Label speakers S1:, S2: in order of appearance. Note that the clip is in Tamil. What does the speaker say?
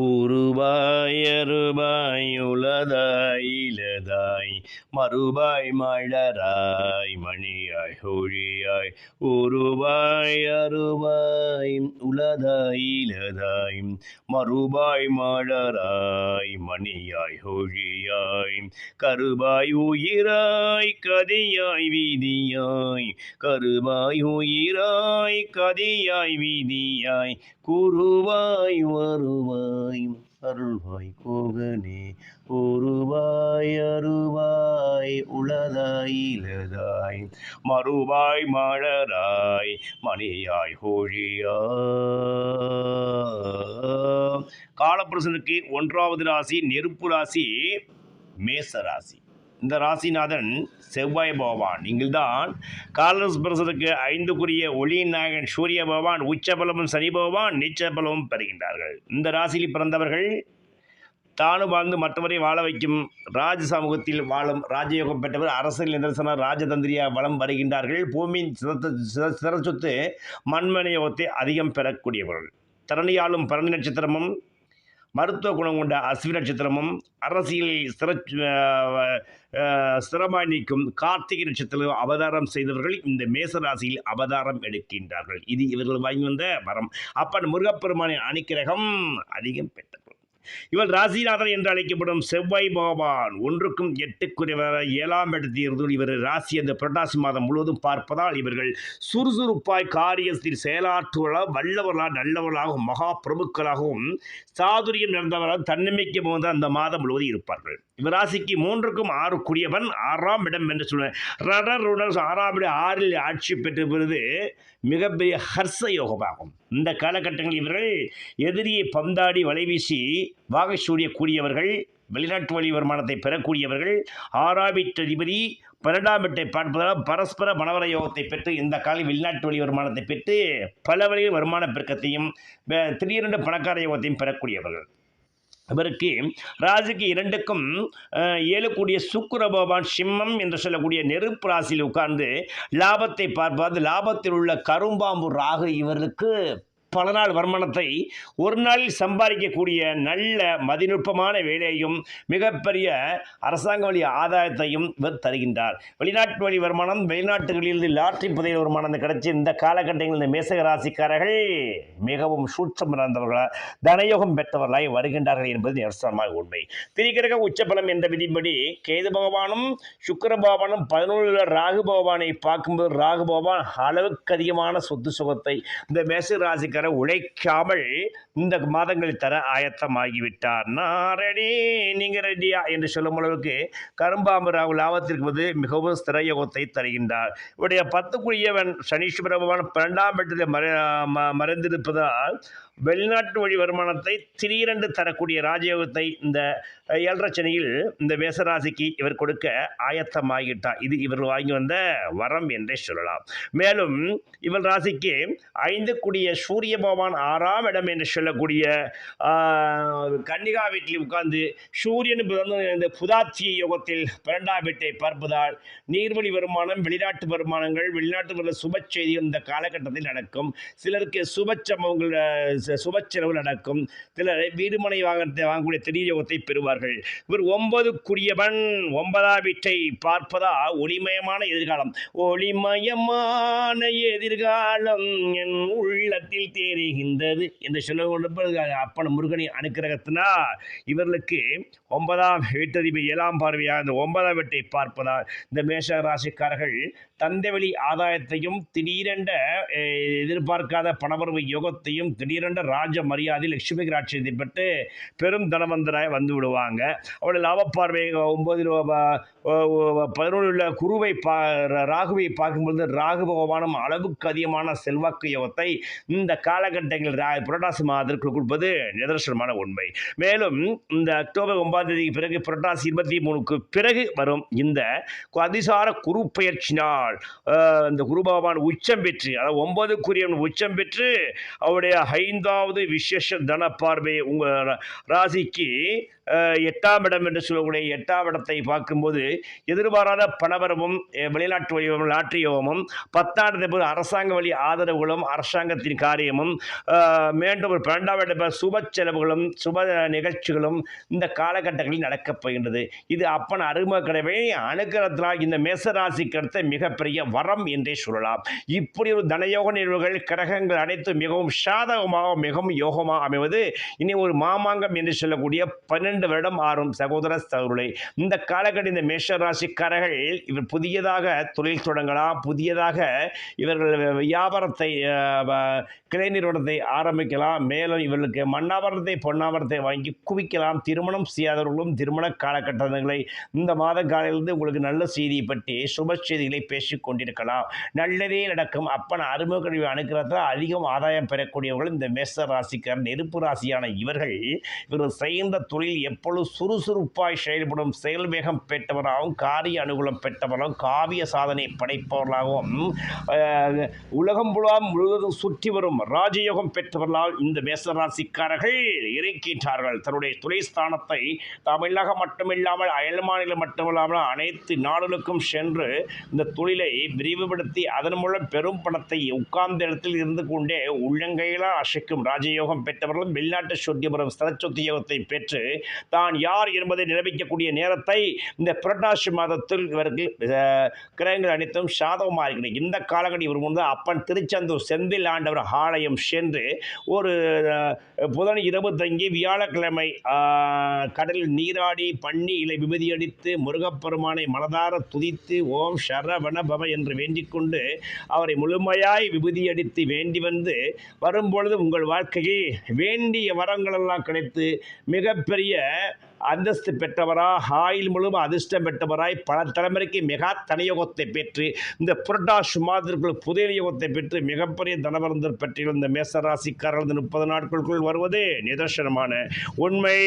S1: உருவாய் அருவாய் உளதாய் இலதாய் மறுபாய் மலராய் மணியாய் ஒழியாய் உருவாய் அருவாய் உளதாய் இலதாய் மறுபாய் மலராய் மணியாய் ஒழியாய் கருபாய் உயிராய் கதியாய் வீதியாய் கருபாய் உயிராய் கதியாய் வீதியாய் குருவாய் வருவாய் அருள்வாய் கோகனே உருவாய் அருவாய் உளதாய் இலதாய் மறுவாய் மலராய் மணியாய் ஒழியாய். காலப்புருஷனுக்கு 1வது ராசி நெருப்பு ராசி மேச ராசி. இந்த ராசிநாதன் செவ்வாய் பகவான். நீங்கள்தான் காலப்புருஷனுக்கு 5க்குரிய ஒளியின் நாயகன் சூரிய பகவான் உச்சபலமும் சனி பகவான் நீச்சபலமும் பெறுகின்றார்கள். இந்த ராசியில் பிறந்தவர்கள் தானும் வாழ்ந்து மற்றவரை வாழ வைக்கும் ராஜ சமூகத்தில் வாழும் ராஜயோகம் பெற்றவர் அரசியல் நிதர்சன ராஜதந்திரியாக வளம் வருகின்றார்கள். பூமியின் சிற சொத்து மண்மனை யோகத்தை அதிகம் பெறக்கூடியவர்கள். தரணியாலும் பரணி நட்சத்திரமும் மருத்துவ குணம் கொண்ட அஸ்வி நட்சத்திரமும் அரசியலில் ஸ்திரமாய் நீக்கும் கார்த்திகை நட்சத்திரம் அவதாரம் செய்தவர்கள் இந்த மேசராசியில் அவதாரம் எடுக்கின்றார்கள். இது இவர்கள் வாங்கி வந்த வரம். அப்பன் முருகப்பெருமானின் அணிக்கிரகம் அதிகம் பெற்றவர். இவர் ராசிநாதன் என்று அழைக்கப்படும் செவ்வாய் பகவான் 1க்கும் 8க்குரியவர் 7ஆம் இடத்தில் இருந்து இவர் ராசி அந்த புரட்டாசி மாதம் முழுவதும் பார்ப்பதால் இவர்கள் சுறுசுறுப்பாய் காரியத்தில் செயலாற்றுவர்களாக வல்லவர்களாக நல்லவர்களாகவும் மகா பிரபுக்களாகவும் சாதுரியம் நடந்தவர்களாக தன்னம்பிக்கை போன்ற அந்த மாதம் முழுவதும் இருப்பார்கள். இவர் ராசிக்கு 3க்கும் 6க்குரியவன் 6ஆம் இடம் என்று சொல்லுவார். 6ஆம் இடம் 6இல் ஆட்சி பெற்ற பிறகு மிகப்பெரிய ஹர்ஷ யோகமாகும். இந்த காலகட்டங்களில் இவர்கள் எதிரியை பந்தாடி வலைவீசி வாகை சூடியக்கூடியவர்கள், வெளிநாட்டு வழி வருமானத்தை பெறக்கூடியவர்கள், 6ஆம் அதிபதி 12ஆம் வீட்டை பார்ப்பதால் பரஸ்பர மனவர யோகத்தை பெற்று இந்த காலையில் வெளிநாட்டு வழி வருமானத்தை பெற்று பல வழியில் வருமான பெருக்கத்தையும் திடீரென்று பணக்கார யோகத்தையும் பெறக்கூடியவர்கள். இவருக்கு ராசிக்கு 2க்கும் 7 சுக்கிர பகவான் சிம்மம் என்று சொல்லக்கூடிய நெருப்பு ராசியில் உட்கார்ந்து லாபத்தை பார்ப்பது லாபத்தில் உள்ள கரும்பாம்பு ராகு இவருக்கு பல நாள் வருமானத்தை ஒரு நாளில் சம்பாதிக்கக்கூடிய நல்ல மதிநுட்பமான வேலையும் மிகப்பெரிய அரசாங்க வழி ஆதாயத்தையும் இவர் தருகின்றார். வெளிநாட்டு வழி வருமானம் வெளிநாட்டுகளிலிருந்து லாட்டரி புதையல் வருமானம் கிடைச்சி இந்த காலகட்டங்களில் இந்த மேசக ராசிக்காரர்கள் மிகவும் சூட்சம் நடந்தவர்களாக தனயோகம் பெற்றவர்களாய் வருகின்றார்கள் என்பது நிதர்சனமாக உண்மை. திரிகிரக உச்சபலம் என்ற விதிப்படி கேது பகவானும் சுக்கிர பகவானும் 11 ராகு பகவானை பார்க்கும்போது ராகு பகவான் அளவுக்கு அதிகமான சொத்து சுகத்தை இந்த மேசக ராசிக்கார உழைக்காமல் இந்த மாதங்களில் தர ஆயத்தமாகிவிட்டார். நான் ரெடி நீங்க ரெடியா என்று சொல்லும் அளவுக்கு கரும்பாம்பு ராகு லாபத்திற்கு வந்து மிகவும் ஸ்திர யோகத்தை தருகின்றார். இவருடைய 10க்குரியவன் சனீஸ்வர பகவான் 12ஆம் இடத்தில் மறைந்திருப்பதால் வெளிநாட்டு வழி வருமானத்தை திடீரென்று தரக்கூடிய ராஜயோகத்தை இந்த 7.5 சனியில் இந்த மேசராசிக்கு இவர் கொடுக்க ஆயத்தமாகிட்டார். இது இவர் வாங்கி வந்த வரம் என்றே சொல்லலாம். மேலும் இவர் ராசிக்கு 5க்குரிய சூரிய பகவான் 6ஆம் இடம் என்று சொல்லக்கூடிய கன்னிகா வீட்டில் உட்கார்ந்து சூரியன் இந்த புதாட்சி யோகத்தில் 12ஆம் வீட்டை பார்ப்பதால் நீர்வழி வருமானம் வெளிநாட்டு வருமானங்கள் வெளிநாட்டு சுப செய்தி இந்த காலகட்டத்தில் நடக்கும். சிலருக்கு சுப சம்பவங்கள் சுப செலவு நடக்கும். சிலர் வீடுமனை வாங்கக்கூடிய திடீர் யோகத்தை பெறுவார்கள். இவர் 9க்குரியவன் 9ஆம் வீட்டை பார்ப்பதா ஒளிமயமான எதிர்காலம் ஒளிமயமான எதிர்காலம் என் உள்ளத்தில் தெரிகின்றது என்று சொல்ல அப்பன் முருகனின் அனுக்கிரகத்தினால் இவர்களுக்கு 9ஆம் வீட்டதிபதி 7ஆம் பார்வையாக இந்த 9ஆம் வீட்டை பார்ப்பதால் இந்த மேஷ ராசிக்காரர்கள் தந்தை வழி ஆதாயத்தையும் திடீரென்ற எதிர்பார்க்காத பணவரவு யோகத்தையும் திடீரென்ற ராஜ மரியாதை லட்சுமி ராட்சியத்தை பெற்று பெரும் தனவந்தராய் வந்து விடுவாங்க. அவருடைய லாபப்பார்வை 11 குருவை ராகுவை பார்க்கும்பொழுது ராகு பகவானும் அளவுக்கு அதிகமான செல்வாக்கு யோகத்தை இந்த காலகட்டங்களில் புரட்டாசி மாதத்திற்கு கொடுப்பது நிதர்சனமான உண்மை. மேலும் இந்த அக்டோபர் 9ஆம் தேதிக்கு பிறகு புரட்டாசி 23க்கு பிறகு வரும் இந்த அதிசார குரு பயிற்சினால் இந்த குரு பகவான் உச்சம் பெற்று அதாவது 9க்குரியவன் உச்சம் பெற்று அவருடைய 5 5வது விசேஷ தன பார்வை உங்கள் ராசிக்கு 8ஆம் இடம் என்று சொல்லக்கூடிய 8ஆம் இடத்தை பார்க்கும்போது எதிர்பாராத பணவரவும் வெளிநாட்டு வழியும் லாட்டரி யோகமும் 10ஆம் இடத்தை அரசாங்க வழி ஆதரவுகளும் அரசாங்கத்தின் காரியமும் மீண்டும் ஒரு 12ஆம் இட சுப செலவுகளும் சுப நிகழ்ச்சிகளும் இந்த காலகட்டங்களில் நடக்கப் போகின்றது. இது அப்பன் அருமை கடவை அனுகிரகத்தினால் இந்த மேசராசிக்கு அடுத்த மிகப்பெரிய வரம் என்றே சொல்லலாம். இப்படி ஒரு தனயோக நிகழ்வுகள் கிரகங்கள் அனைத்தும் மிகவும் சாதகமாக மிகவும் யோகமாக அமைவது இனி ஒரு மாமாங்கம் என்று சொல்லக்கூடிய 12 வருடம் ஆறும் சகோதர சகோதரர்களே. இந்த காலகட்டம் இந்த மேஷ ராசிக்காரர்கள் இவர் புதியதாக தொழில் தொடங்கலாம், புதியதாக இவர்கள் வியாபாரத்தை கிளை நிறுவனத்தை ஆரம்பிக்கலாம். மேலும் இவர்களுக்கு மண்ணாபரணத்தை பொன்னாபரணத்தை வாங்கி குவிக்கலாம். திருமணம் செய்யாதவர்களும் திருமண காலகட்டங்களை இந்த மாத காலையிலிருந்து உங்களுக்கு நல்ல செய்தியை பற்றி சுப செய்திகளை பேசிக் கொண்டிருக்கலாம். நல்லதே நடக்கும். அப்பன் அருமை கழிவு அனுக்கிறதால் அதிகம் ஆதாயம் பெறக்கூடியவர்கள் இந்த மேச ராசிக்காரர். நெருப்பு ராசியான இவர்கள் செய்கின்ற தொழில் எப்பொழுது சுறுசுறுப்பாய் செயல்படும், செயல் வேகம் பெற்றவராகவும் காரிய அனுகூலம் பெற்றவராகவும் காவிய சாதனை படைப்பவர்களாகவும் உலகம் முழுவதும் சுற்றி வரும் ராஜயோகம் பெற்றவர்களால் இந்த மேசராசிக்காரர்கள் இருக்கின்றார்கள். தன்னுடைய தொழில் ஸ்தானத்தை தமிழகம் மட்டுமில்லாமல் அயல் மாநிலம் மட்டுமில்லாமல் அனைத்து நாடுகளுக்கும் சென்று இந்த தொழிலை விரிவுபடுத்தி அதன் மூலம் பெரும் பணத்தை உட்கார்ந்த இடத்தில் இருந்து கொண்டே உள்ளங்கையிலால் அசைக்கும் ராஜயோகம் பெற்றவர்களும் வெளிநாட்டு சொத்திபுரம் ஸ்தலச்சொத்தி யோகத்தை பெற்று தான் யார் என்பதை நிரூபிக்கக்கூடிய நேரத்தை இந்த புரட்டாசி மாதத்தில் இவர்கள் கிரகங்கள் அனைத்தும் சாதகமாக இருக்கிறது. இந்த காலகட்டம் இவர் முன்பு அப்பன் திருச்செந்தூர் செந்தில் ஆண்டவர் ஆலயம் சென்று ஒரு புதன் இரவு தங்கி வியாழக்கிழமை கடலில் நீராடி பண்ணி இலை விபதி அடித்து முருகப்பெருமானை மனதார துதித்து ஓம் சரவண பவ என்று வேண்டிக் கொண்டு அவரை முழுமையாய் விபூதி அடித்து வேண்டி வந்து வரும்பொழுது உங்கள் வாழ்க்கையில் வேண்டிய வரங்களெல்லாம் கிடைத்து மிகப்பெரிய அந்தஸ்து பெற்றவரா ஆயில் முழுவதும் அதிர்ஷ்டம் பெற்றவராய் பல தலைமுறைக்கு மெகா தனயோகத்தை பெற்று இந்த புரட்டாசி மாதத்திற்குள் புதிய யோகத்தை பெற்று மிகப்பெரிய தனவரந்தர் பெற்றிருந்த இந்த மேசராசிக்காரர்கள் 30 நாட்களுக்குள் வருவது நிதர்சனமான உண்மை.